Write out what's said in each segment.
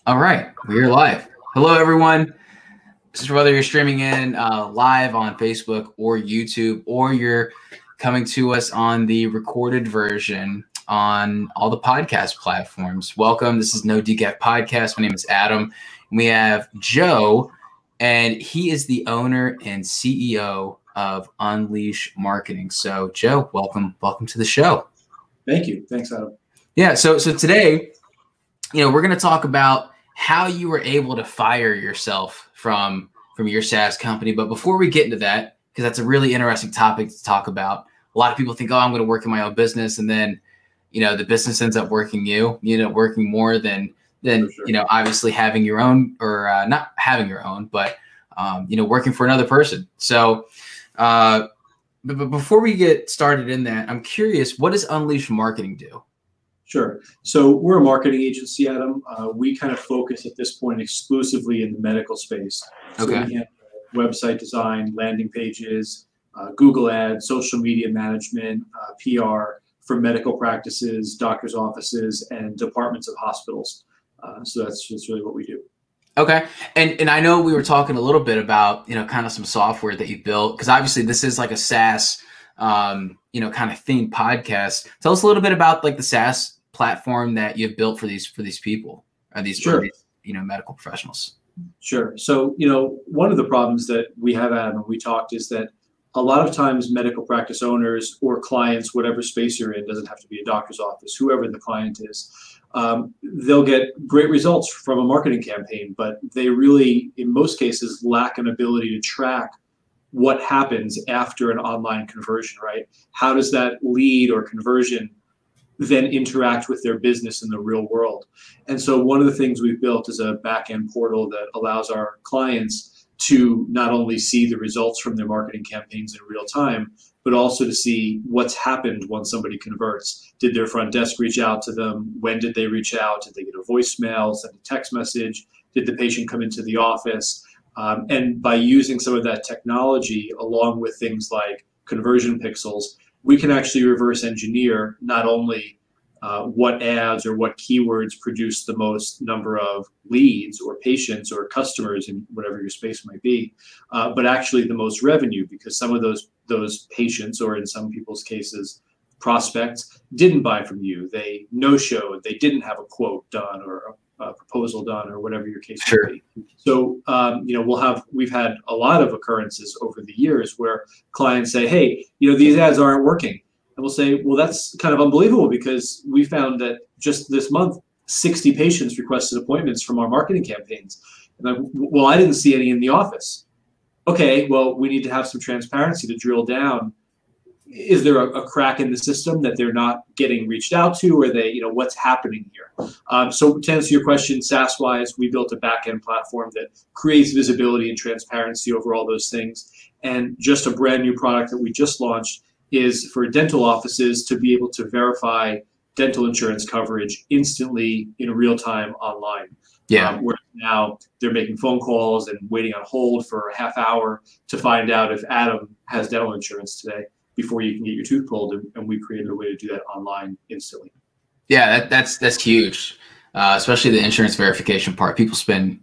All right, we're live. Hello, everyone. This is whether you're streaming in live on Facebook or YouTube, or you're coming to us on the recorded version on all the podcast platforms. Welcome. This is No Decaf Podcast. My name is Adam. We have Joe, and he is the owner and CEO of Unleash Marketing. So, Joe, welcome to the show. Thank you. Thanks, Adam. Yeah. So today, we're going to talk about how you were able to fire yourself from your SaaS company. But before we get into that, because that's a really interesting topic to talk about, a lot of people think, oh, I'm going to work in my own business. And then, the business ends up working you end up working more than sure. Obviously having your own, or not having your own, but, working for another person. So, but before we get started in that, I'm curious, what does Unleash Marketing do? Sure. So we're a marketing agency, Adam. We kind of focus at this point exclusively in the medical space. So Okay. We have website design, landing pages, Google ads, social media management, PR for medical practices, doctors' offices, and departments of hospitals. So that's really what we do. Okay. And I know we were talking a little bit about, kind of some software that you built, because obviously this is like a SaaS, kind of themed podcast. Tell us a little bit about like the SaaS platform that you've built for these people, Sure. Medical professionals. Sure. So, one of the problems that we have, Adam, and we talked, is that a lot of times medical practice owners or clients, whatever space you're in, doesn't have to be a doctor's office, whoever the client is, they'll get great results from a marketing campaign, but they really, in most cases, lack an ability to track what happens after an online conversion, right? How does that lead or conversion then interact with their business in the real world? And so one of the things we've built is a back-end portal that allows our clients to not only see the results from their marketing campaigns in real time, but also to see what's happened once somebody converts. Did their front desk reach out to them? When did they reach out? Did they get a voicemail, send a text message? Did the patient come into the office? And by using some of that technology, along with things like conversion pixels, we can actually reverse engineer not only what ads or what keywords produce the most number of leads or patients or customers in whatever your space might be, but actually the most revenue, because some of those patients, or in some people's cases, prospects, didn't buy from you. They no-showed, they didn't have a quote done or a proposal done, or whatever your case Sure. may be. So, we've had a lot of occurrences over the years where clients say, hey, these ads aren't working. And we'll say, well, that's kind of unbelievable, because we found that just this month, 60 patients requested appointments from our marketing campaigns. And well, I didn't see any in the office. Okay, well, we need to have some transparency to drill down. Is there a crack in the system that they're not getting reached out to, or what's happening here? So to answer your question, SaaS-wise, we built a back-end platform that creates visibility and transparency over all those things. And just a brand new product that we just launched is for dental offices to be able to verify dental insurance coverage instantly in real time online. Yeah. Where now they're making phone calls and waiting on hold for a half hour to find out if Adam has dental insurance today, before you can get your tooth pulled, and we created a way to do that online instantly. Yeah, that's huge, especially the insurance verification part. People spend,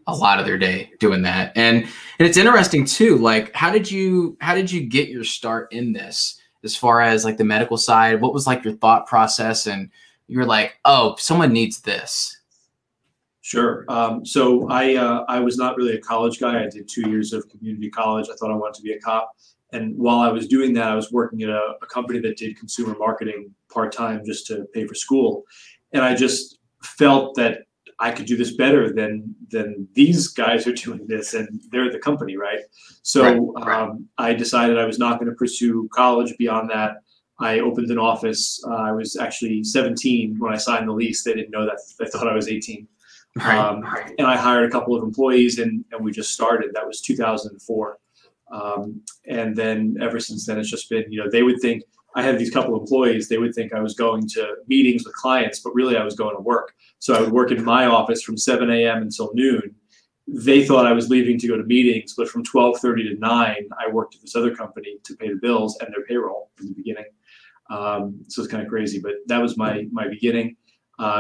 a lot of their day doing that, and it's interesting too. Like, how did you get your start in this, as far as like the medical side? What was like your thought process, and you were like, oh, someone needs this? Sure. So I was not really a college guy. I did 2 years of community college. I thought I wanted to be a cop. And while I was doing that, I was working at a company that did consumer marketing part-time just to pay for school. And I just felt that I could do this better than these guys are doing this, and they're the company, right? So Right. I decided I was not going to pursue college beyond that. I opened an office. I was actually 17 when I signed the lease. They didn't know that. They thought I was 18. Right. And I hired a couple of employees, and we just started. That was 2004. And then ever since then, it's just been, they would think, I had these couple employees, they would think I was going to meetings with clients, but really I was going to work. So I would work in my office from 7 a.m. until noon. They thought I was leaving to go to meetings, but from 12:30 to 9, I worked at this other company to pay the bills and their payroll in the beginning. So it's kind of crazy, but that was my beginning.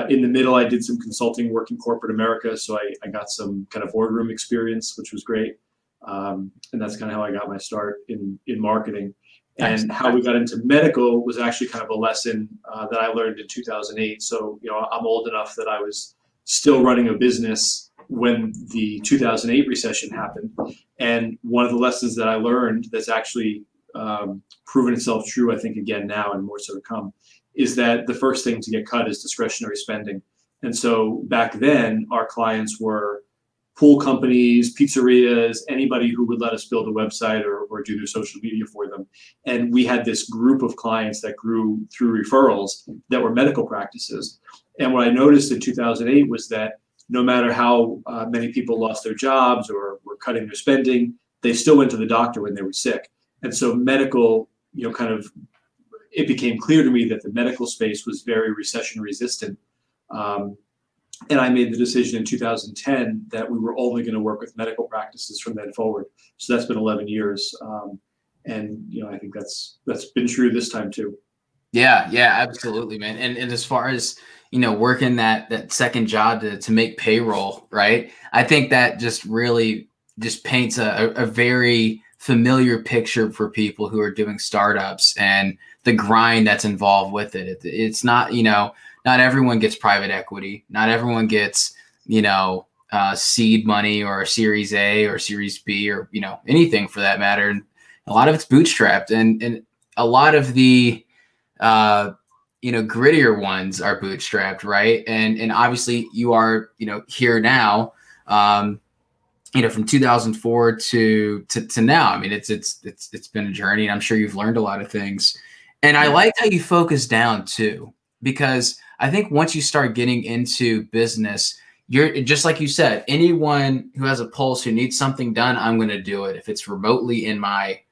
In the middle, I did some consulting work in corporate America, so I got some kind of boardroom experience, which was great. And that's kind of how I got my start in marketing. And how we got into medical was actually kind of a lesson that I learned in 2008. So, I'm old enough that I was still running a business when the 2008 recession happened. And one of the lessons that I learned that's actually proven itself true, I think, again now and more so to come, is that the first thing to get cut is discretionary spending. And so back then, our clients were pool companies, pizzerias, anybody who would let us build a website or do their social media for them. And we had this group of clients that grew through referrals that were medical practices. And what I noticed in 2008 was that no matter how many people lost their jobs or were cutting their spending, they still went to the doctor when they were sick. And so medical, it became clear to me that the medical space was very recession resistant. And I made the decision in 2010 that we were only going to work with medical practices from then forward. So that's been 11 years. And I think that's been true this time too. Yeah, absolutely, man. And as far as, working that second job to make payroll, right? I think that just really just paints a very familiar picture for people who are doing startups and the grind that's involved with it. It's not, not everyone gets private equity. Not everyone gets, seed money or Series A or Series B or, anything for that matter. And a lot of it's bootstrapped, and a lot of the, grittier ones are bootstrapped, right? And obviously you are, here now, from 2004 to now. I mean, it's been a journey, and I'm sure you've learned a lot of things. And I like how you focus down too, because I think once you start getting into business, you're just like you said, anyone who has a pulse, who needs something done, I'm going to do it if it's remotely in my,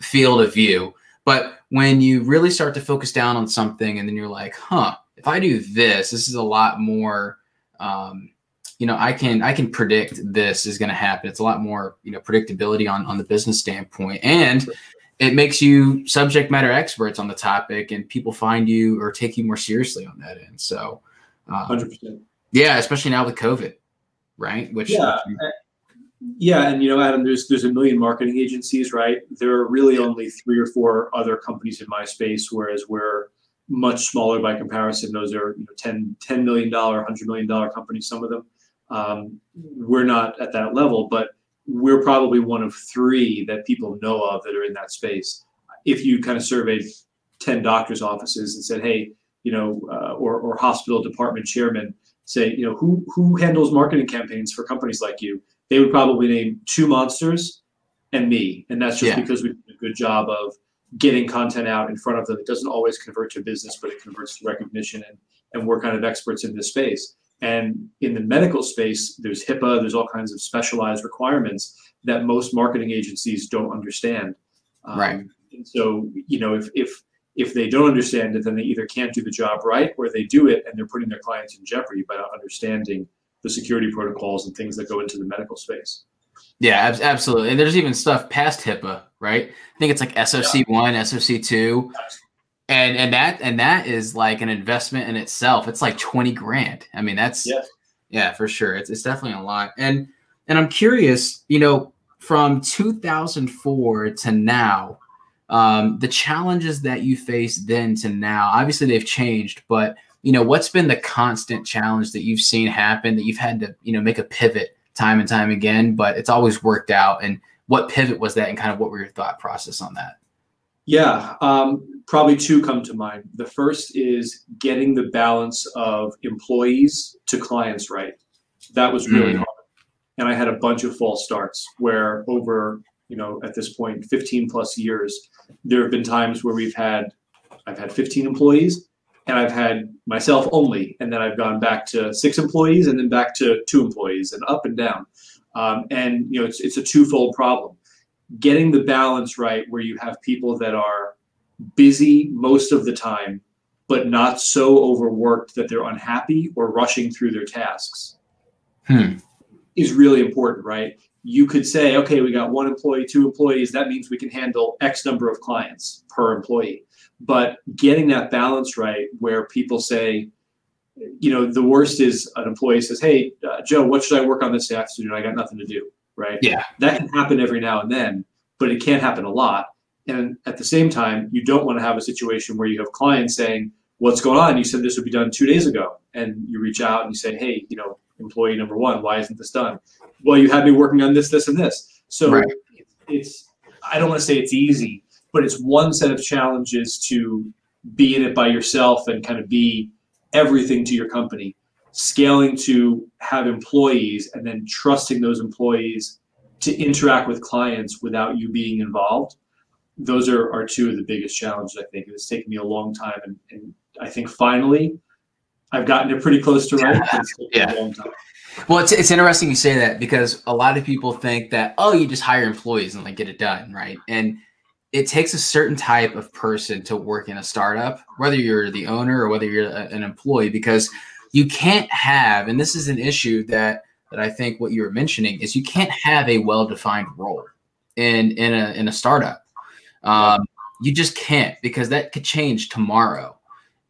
field of view. But when you really start to focus down on something, and then you're like, if I do this is a lot more, I can predict this is going to happen. It's a lot more, predictability on the business standpoint. And it makes you subject matter experts on the topic, and people find you or take you more seriously on that end. So 100%. Yeah, especially now with COVID, right? Yeah. And, Adam, there's a million marketing agencies, right? There are really only 3 or 4 other companies in my space, whereas we're much smaller by comparison. Those are $10 million, $100 million companies, some of them. We're not at that level, but we're probably one of 3 that people know of that are in that space. If you kind of surveyed 10 doctors' offices and said, hey, or hospital department chairman, say, who handles marketing campaigns for companies like you? They would probably name 2 monsters and me. And that's just because we do a good job of getting content out in front of them. It doesn't always convert to business, but it converts to recognition. And we're kind of experts in this space. And in the medical space, there's HIPAA, there's all kinds of specialized requirements that most marketing agencies don't understand. Right. And so, if they don't understand it, then they either can't do the job right, or they do it and they're putting their clients in jeopardy by not understanding the security protocols and things that go into the medical space. Yeah, absolutely. And there's even stuff past HIPAA, right? I think it's like SOC1, SOC2. And that is like an investment in itself. It's like 20 grand. I mean, that's for sure. It's definitely a lot. And I'm curious, from 2004 to now, the challenges that you faced then to now, obviously they've changed, but what's been the constant challenge that you've seen happen that you've had to, make a pivot time and time again, but it's always worked out? And what pivot was that, and kind of what were your thought process on that? Yeah, probably 2 come to mind. The first is getting the balance of employees to clients right. That was really hard. And I had a bunch of false starts where over, at this point, 15 plus years, there have been times where I've had 15 employees, and I've had myself only, and then I've gone back to 6 employees, and then back to 2 employees, and up and down. And it's a twofold problem. Getting the balance right, where you have people that are busy most of the time, but not so overworked that they're unhappy or rushing through their tasks, is really important, right? You could say, okay, we got 1 employee, 2 employees. That means we can handle X number of clients per employee. But getting that balance right, where people say, the worst is an employee says, hey, Joe, what should I work on this afternoon? I got nothing to do, right? Yeah. That can happen every now and then, but it can't happen a lot. And at the same time, you don't want to have a situation where you have clients saying, what's going on? You said this would be done 2 days ago. And you reach out and you say, hey, employee number one, why isn't this done? Well, you had me working on this, this, and this. So right. I don't want to say it's easy, but it's one set of challenges to be in it by yourself and kind of be everything to your company, scaling to have employees and then trusting those employees to interact with clients without you being involved. Those are two of the biggest challenges, I think. It's taken me a long time. And I think finally I've gotten it pretty close to right. But it's taken a long time. Well, it's interesting you say that, because a lot of people think that, oh, you just hire employees and like get it done, right? And it takes a certain type of person to work in a startup, whether you're the owner or whether you're an employee, because you can't have, and this is an issue that I think what you were mentioning is, you can't have a well-defined role in a startup. You just can't, because that could change tomorrow.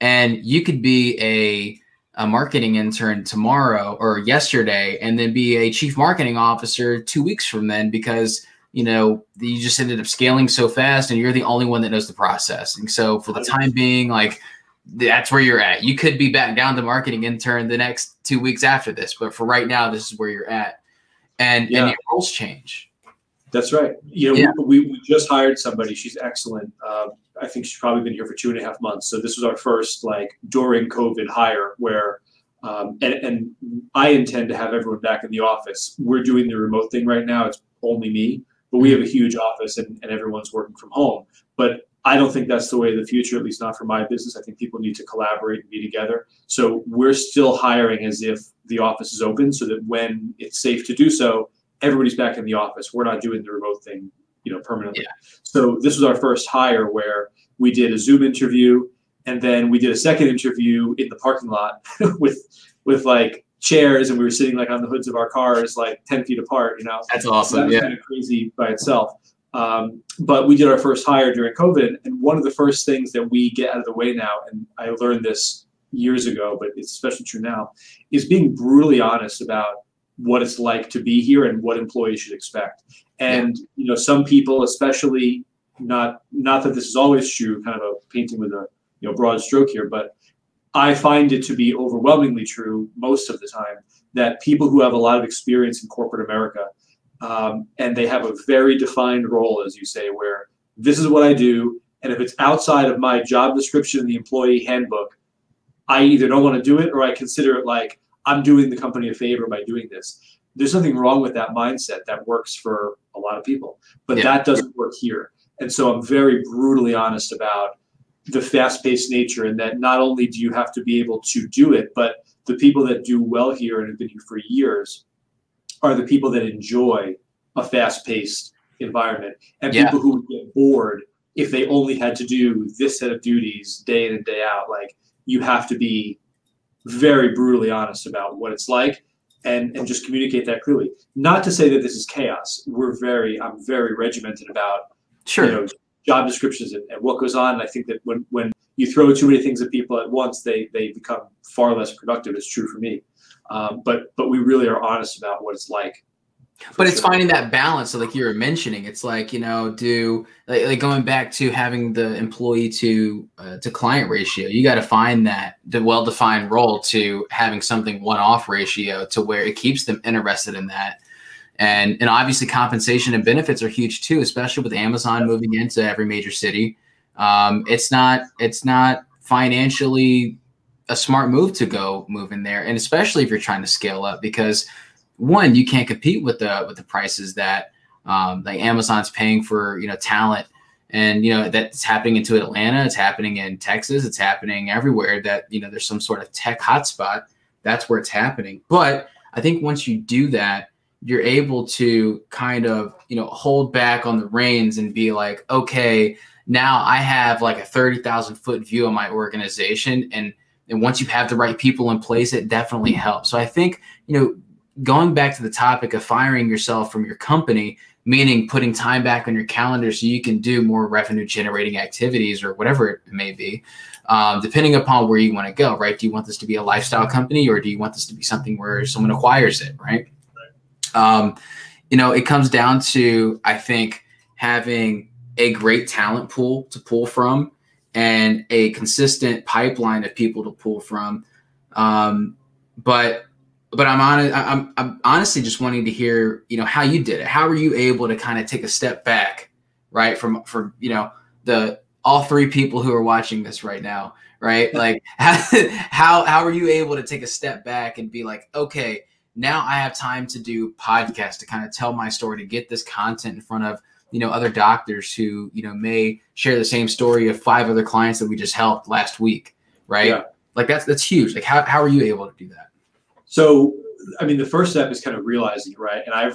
And you could be a marketing intern tomorrow or yesterday, and then be a chief marketing officer 2 weeks from then, because you just ended up scaling so fast and you're the only one that knows the process. And so for the time being, like, that's where you're at. You could be back down to marketing intern the next 2 weeks after this, but for right now, this is where you're at. And your roles change. That's right. We just hired somebody. She's excellent. I think she's probably been here for 2.5 months. So this was our first, like, during COVID hire where, and I intend to have everyone back in the office. We're doing the remote thing right now. It's only me, but we have a huge office and everyone's working from home. But I don't think that's the way of the future, at least not for my business. I think people need to collaborate and be together. So we're still hiring as if the office is open, so that when it's safe to do so, everybody's back in the office. We're not doing the remote thing, permanently. Yeah. So this was our first hire where we did a Zoom interview, and then we did a second interview in the parking lot with like chairs, and we were sitting like on the hoods of our cars, like 10 feet apart. That's awesome. So that was kind of crazy by itself. But we did our first hire during COVID, and one of the first things that we get out of the way now, and I learned this years ago, but it's especially true now, is being brutally honest about what it's like to be here and what employees should expect. And some people, especially, not that this is always true, kind of a painting with a broad stroke here, but I find it to be overwhelmingly true most of the time, that people who have a lot of experience in corporate America, and they have a very defined role, as you say, where this is what I do, and if it's outside of my job description in the employee handbook, I either don't want to do it, or I consider it like I'm doing the company a favor by doing this. There's nothing wrong with that mindset. That works for a lot of people, but that doesn't work here. And so I'm very brutally honest about the fast-paced nature, and that not only do you have to be able to do it, but the people that do well here and have been here for years are the people that enjoy a fast-paced environment, and people who would get bored if they only had to do this set of duties day in and day out. Like, you have to be very brutally honest about what it's like, and just communicate that clearly. Not to say that this is chaos. I'm very regimented about job descriptions and what goes on. And I think that when you throw too many things at people at once, they become far less productive. It's true for me. But we really are honest about what it's like. But it's finding that balance. So like you were mentioning, it's like, like going back to having the employee to client ratio, you got to find the well-defined role to having something one-off ratio to where it keeps them interested in that. And obviously compensation and benefits are huge too, especially with Amazon moving into every major city. It's not financially a smart move to go move in there. And especially if you're trying to scale up, because one, you can't compete with the prices that like Amazon's paying for, talent, and that's happening into Atlanta, it's happening in Texas, it's happening everywhere that there's some sort of tech hotspot. That's where it's happening. But I think once you do that, you're able to kind of hold back on the reins and be like, okay, now I have like a 30,000 foot view of my organization, and once you have the right people in place, it definitely helps. So I think going back to the topic of firing yourself from your company, meaning putting time back on your calendar so you can do more revenue generating activities or whatever it may be. depending upon where you want to go, right? Do you want this to be a lifestyle company, or do you want this to be something where someone acquires it, right? It comes down to, I think, having a great talent pool to pull from and a consistent pipeline of people to pull from. But I'm honestly just wanting to hear, how you did it. How were you able to kind of take a step back, right? From all three people who are watching this right now, right? Like how were you able to take a step back and be like, okay, now I have time to do podcasts to kind of tell my story, to get this content in front of, other doctors who, may share the same story of 5 other clients that we just helped last week, right? Yeah. Like that's huge. Like how are you able to do that? So, I mean, the first step is kind of realizing it, right? And I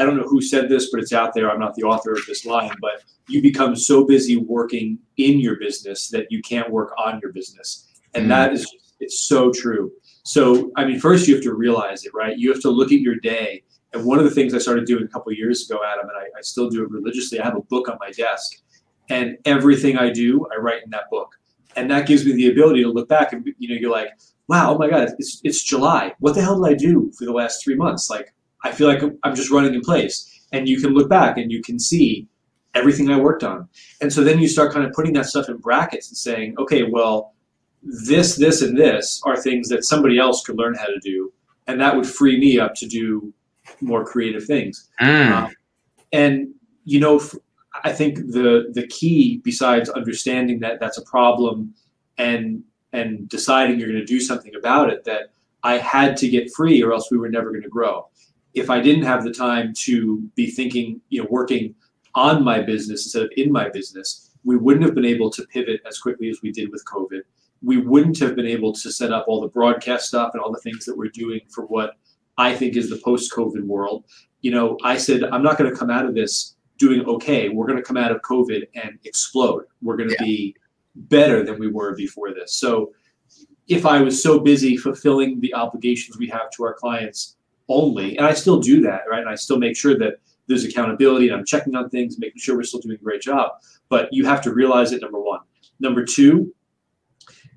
don't know who said this, but it's out there. I'm not the author of this line, but you become so busy working in your business that you can't work on your business. And that is, it's so true. So, I mean, first you have to realize it, right? You have to look at your day. And one of the things I started doing a couple of years ago, Adam, and I still do it religiously, I have a book on my desk, and everything I do, I write in that book. And that gives me the ability to look back and, you're like, wow, oh my God, it's July. What the hell did I do for the last 3 months? Like, I feel like I'm just running in place. And you can look back and you can see everything I worked on. And so then you start kind of putting that stuff in brackets and saying, okay, well, this, and this are things that somebody else could learn how to do. And that would free me up to do more creative things. And, I think the key, besides understanding that that's a problem and deciding you're going to do something about it, that I had to get free or else we were never going to grow. If I didn't have the time to be thinking, working on my business instead of in my business, we wouldn't have been able to pivot as quickly as we did with COVID. We wouldn't have been able to set up all the broadcast stuff and all the things that we're doing for what I think is the post-COVID world. I said, I'm not going to come out of this doing okay. We're going to come out of COVID and explode. We're going to be better than we were before this. So if I was so busy fulfilling the obligations we have to our clients only, and I still do that, right? And I still make sure that there's accountability and I'm checking on things, making sure we're still doing a great job. But you have to realize it, number one. Number two,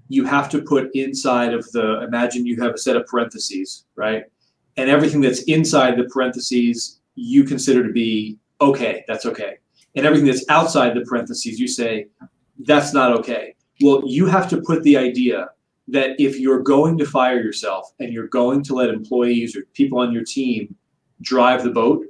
you have to put inside of imagine you have a set of parentheses, right? And everything that's inside the parentheses, you consider to be okay, that's okay. And everything that's outside the parentheses, you say, that's not okay. Well, you have to put the idea that if you're going to fire yourself and you're going to let employees or people on your team drive the boat,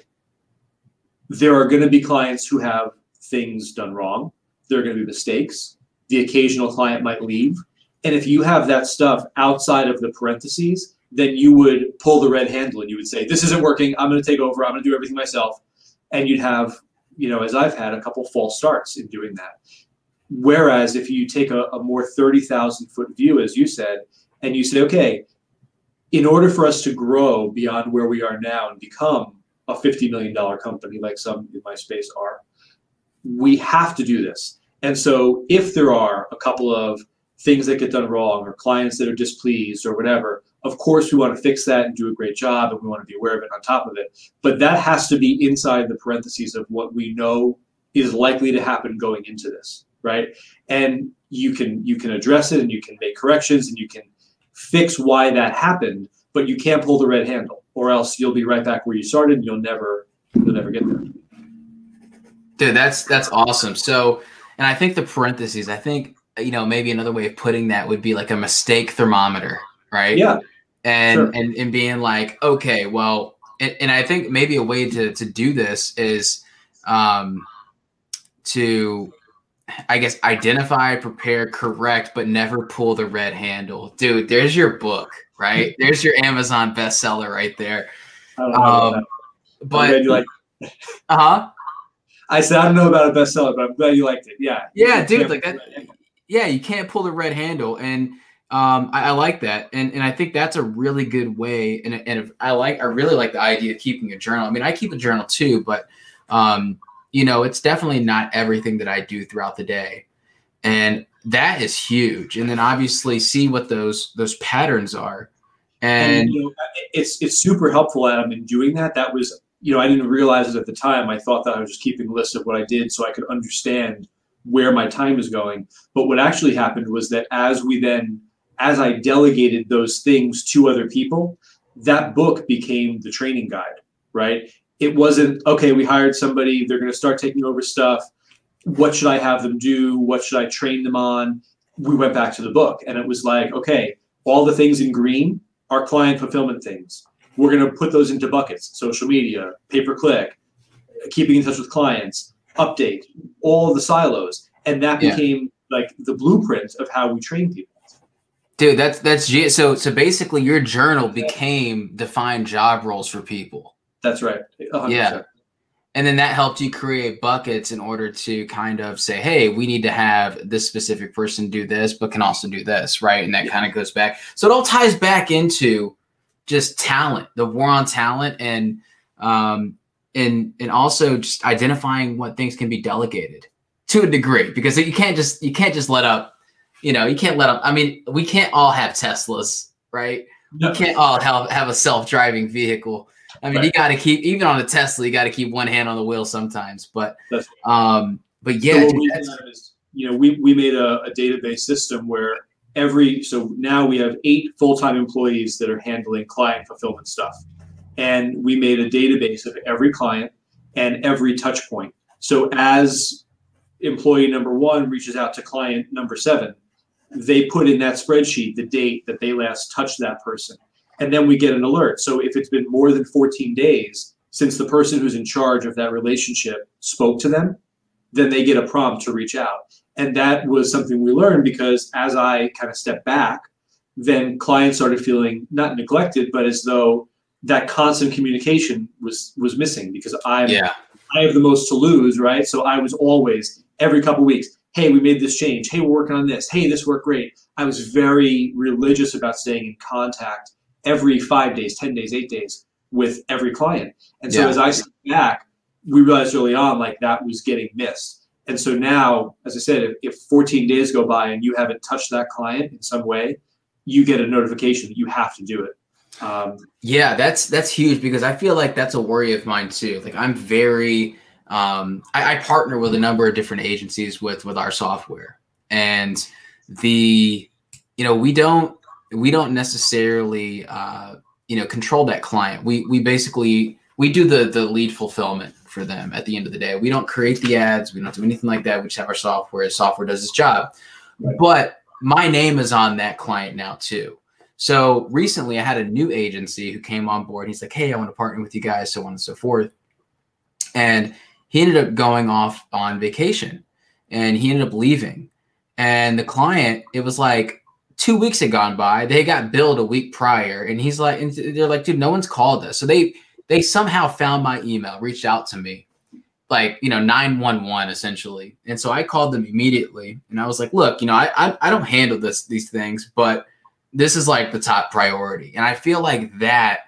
there are going to be clients who have things done wrong. There are going to be mistakes. The occasional client might leave. And if you have that stuff outside of the parentheses, then you would pull the red handle and you would say, this isn't working. I'm going to take over. I'm going to do everything myself. And you'd have, as I've had, a couple false starts in doing that. Whereas if you take a more 30,000 foot view, as you said, and you say, okay, in order for us to grow beyond where we are now and become a $50 million company like some in my space are, we have to do this. And so if there are a couple of things that get done wrong or clients that are displeased or whatever, of course we want to fix that and do a great job and we want to be aware of it on top of it. But that has to be inside the parentheses of what we know is likely to happen going into this, right? And you can address it and you can make corrections and you can fix why that happened, but you can't pull the red handle or else you'll be right back where you started and you'll never get there. Dude, that's awesome. So, and I think the parentheses, maybe another way of putting that would be like a mistake thermometer, right? Yeah. And sure. and being like, okay, well, and I think maybe a way to do this is to, I guess, identify, prepare, correct, but never pull the red handle. Dude, there's your book, right? There's your Amazon bestseller right there. I don't know about that. But I'm glad you liked it. I said, I don't know about a bestseller, but I'm glad you liked it. Yeah. Yeah, dude, like that. Yeah, you can't pull the red handle. And I like that. And I think that's a really good way. And I really like the idea of keeping a journal. I mean, I keep a journal too, but it's definitely not everything that I do throughout the day. And that is huge. And then obviously see what those patterns are. And it's super helpful, Adam, in doing that. That was, I didn't realize it at the time. I thought that I was just keeping a list of what I did so I could understand where my time is going. But what actually happened was that as I delegated those things to other people, that book became the training guide, right? It wasn't, okay, we hired somebody, they're going to start taking over stuff. What should I have them do? What should I train them on? We went back to the book, and it was like, okay, all the things in green are client fulfillment things. We're going to put those into buckets: social media, pay-per-click, keeping in touch with clients, update, all the silos. And that became like the blueprint of how we train people. Dude, so basically your journal became defined job roles for people. That's right. 100%. Yeah. And then that helped you create buckets in order to kind of say, hey, we need to have this specific person do this, but can also do this, right? And that kind of goes back. So it all ties back into just talent, the war on talent, and also just identifying what things can be delegated to a degree, because you can't just let up, you can't let up. I mean, we can't all have Teslas, right? No. We can't all have a self-driving vehicle. I mean, You got to keep, even on a Tesla, you got to keep one hand on the wheel sometimes. But yeah. So we made a database system where so now we have 8 full-time employees that are handling client fulfillment stuff. And we made a database of every client and every touch point. So as employee number 1 reaches out to client number 7, they put in that spreadsheet the date that they last touched that person. And then we get an alert. So if it's been more than 14 days since the person who's in charge of that relationship spoke to them, then they get a prompt to reach out. And that was something we learned, because as I kind of stepped back, then clients started feeling not neglected, but as though that constant communication was missing, because I have the most to lose, right? So I was always, every couple of weeks, hey, we made this change. Hey, we're working on this. Hey, this worked great. I was very religious about staying in contact every 5 days, 10 days, 8 days with every client. And so as I stepped back, we realized early on, like, that was getting missed. And so now, as I said, if 14 days go by and you haven't touched that client in some way, you get a notification that you have to do it. Yeah, that's huge, because I feel like that's a worry of mine too. Like, I'm very, I partner with a number of different agencies with our software, and we don't necessarily, control that client. We basically do the lead fulfillment for them at the end of the day. We don't create the ads. We don't do anything like that. We just have our software. The software does its job. Right. But my name is on that client now too. So recently I had a new agency who came on board. He's like, hey, I want to partner with you guys, so on and so forth. And he ended up going off on vacation, and he ended up leaving. And the client, it was like 2 weeks had gone by. They got billed a week prior. And he's like, and they're like, dude, no one's called us. So they somehow found my email, reached out to me, like, 911 essentially. And so I called them immediately, and I was like, look, I don't handle these things, but this is like the top priority. And I feel like that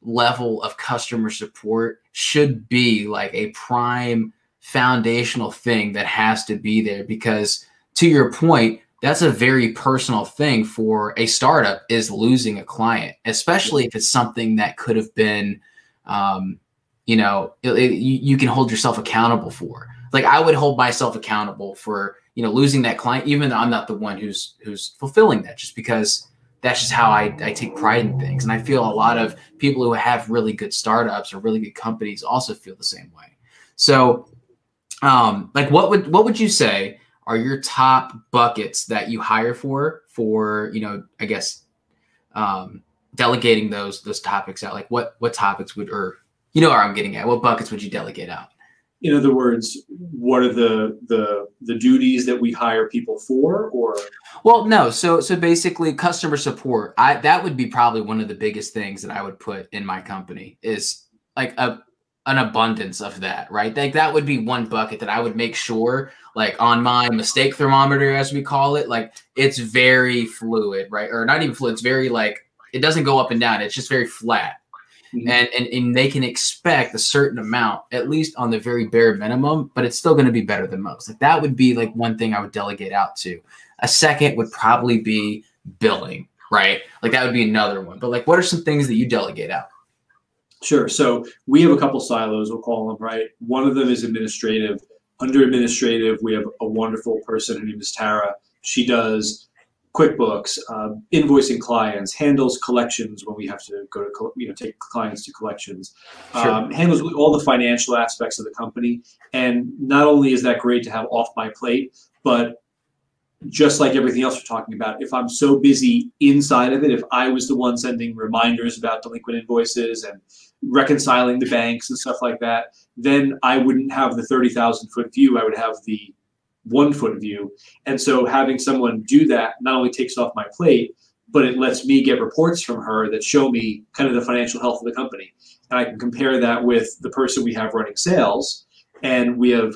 level of customer support should be like a prime foundational thing that has to be there, because to your point, that's a very personal thing for a startup, is losing a client, especially if it's something that could have been, you can hold yourself accountable for. Like, I would hold myself accountable for, losing that client, even though I'm not the one who's fulfilling that, just because that's just how I take pride in things. And I feel a lot of people who have really good startups or really good companies also feel the same way. So, like, what would you say are your top buckets that you hire for, I guess, delegating those topics out? Like, what topics would, or where I'm getting at, what buckets would you delegate out? In other words, what are the duties that we hire people for, or? Well, no. So basically, customer support. That would be probably one of the biggest things that I would put in my company, is like an abundance of that, right? Like, that would be one bucket that I would make sure, like, on my mistake thermometer, as we call it, like, it's very fluid, right? Or not even fluid. It's very, like, it doesn't go up and down. It's just very flat. Mm-hmm. And they can expect a certain amount, at least on the very bare minimum, but it's still going to be better than most. Like, that would be like one thing I would delegate out to. A second would probably be billing, right? Like, that would be another one. But, like, what are some things that you delegate out? Sure. So we have a couple silos, we'll call them, right? One of them is administrative. Under administrative, we have a wonderful person. Her name is Tara. She does QuickBooks, invoicing clients, handles collections when we have to go to, take clients to collections, Sure. handles all the financial aspects of the company. And not only is that great to have off my plate, but just like everything else we're talking about, if I'm so busy inside of it, if I was the one sending reminders about delinquent invoices and reconciling the banks and stuff like that, then I wouldn't have the 30,000-foot view. I would have the 1-foot view. And so having someone do that not only takes off my plate, but it lets me get reports from her that show me kind of the financial health of the company. And I can compare that with the person we have running sales. And we have,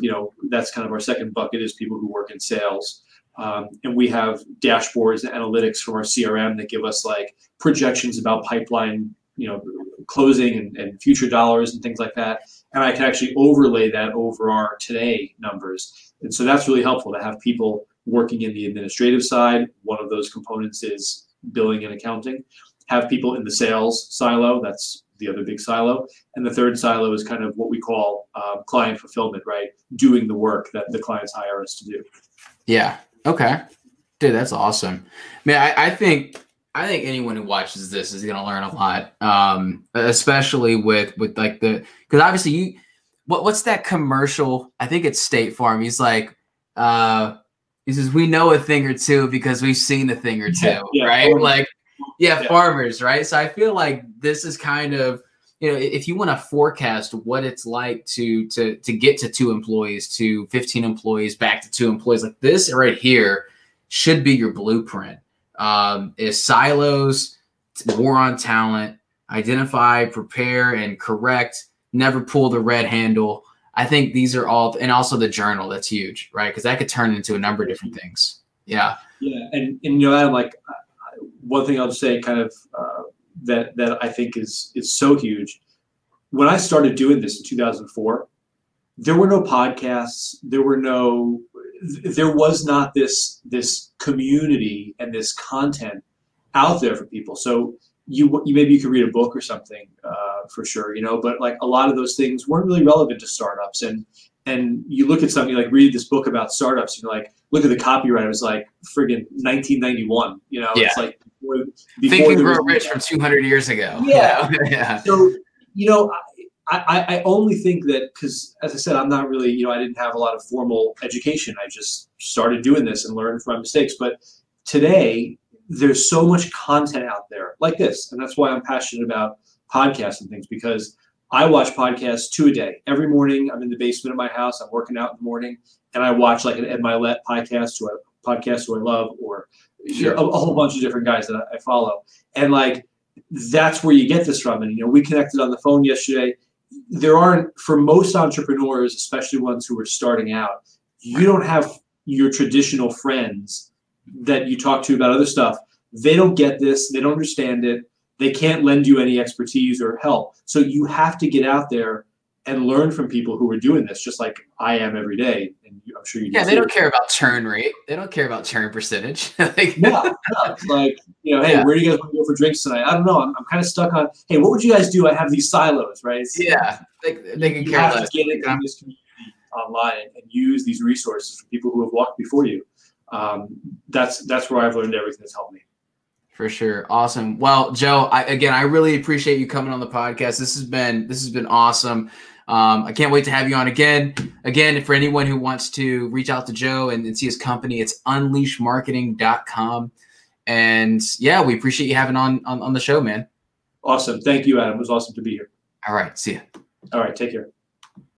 that's kind of our second bucket, is people who work in sales. And we have dashboards and analytics from our CRM that give us like projections about pipeline, closing and future dollars and things like that. And I can actually overlay that over our today numbers. And so that's really helpful to have people working in the administrative side. One of those components is billing and accounting. Have people in the sales silo. That's the other big silo. And the third silo is kind of what we call client fulfillment, right? Doing the work that the clients hire us to do. Yeah. Okay. Dude, that's awesome. Man, I think anyone who watches this is going to learn a lot, especially with like because obviously what's that commercial? I think it's State Farm. He's like, he says, we know a thing or two because we've seen a thing or two, right? Farmers. Like, farmers, right? So I feel like this is kind of, if you want to forecast what it's like to get to 2 employees, to 15 employees, back to 2 employees, like this right here should be your blueprint. Is silos, war on talent, identify, prepare, and correct, never pull the red handle. I think these are all, and also the journal, that's huge, right? Because that could turn into a number of different things. Yeah. Yeah. And Adam, like one thing I'll just say kind of that I think is so huge. When I started doing this in 2004, there were no podcasts. There was not this community and this content out there for people. So maybe you could read a book or something for sure, but like a lot of those things weren't really relevant to startups. And you look at something like read this book about startups, and you're like, look at the copyright. It was like friggin' 1991. It's like before Think and Grow Rich from 200 years ago. Yeah. Yeah. So I only think that because, as I said, I'm not really, I didn't have a lot of formal education. I just started doing this and learned from my mistakes. But today, there's so much content out there like this. And that's why I'm passionate about podcasts and things, because I watch podcasts 2 a day. Every morning, I'm in the basement of my house. I'm working out in the morning, and I watch like an Ed Milet podcast who I love, or a whole bunch of different guys that I follow. And like, that's where you get this from. And, we connected on the phone yesterday. There aren't, for most entrepreneurs, especially ones who are starting out, you don't have your traditional friends that you talk to about other stuff. They don't get this. They don't understand it. They can't lend you any expertise or help. So you have to get out there and learn from people who are doing this, just like I am every day. And I'm sure you do. Yeah, they don't care about churn rate. They don't care about churn percentage. No. It's like, hey, where do you guys want to go for drinks tonight? I don't know. I'm kind of stuck on, hey, what would you guys do? I have these silos, right? They can care less. You have to get into this community online and use these resources for people who have walked before you. That's where I've learned everything that's helped me. For sure. Awesome. Well, Joe, I really appreciate you coming on the podcast. This has been awesome. I can't wait to have you on again. Again, for anyone who wants to reach out to Joe and see his company, it's unleashmarketing.com. And yeah, we appreciate you having on the show, man. Awesome. Thank you, Adam. It was awesome to be here. All right. See ya. All right. Take care.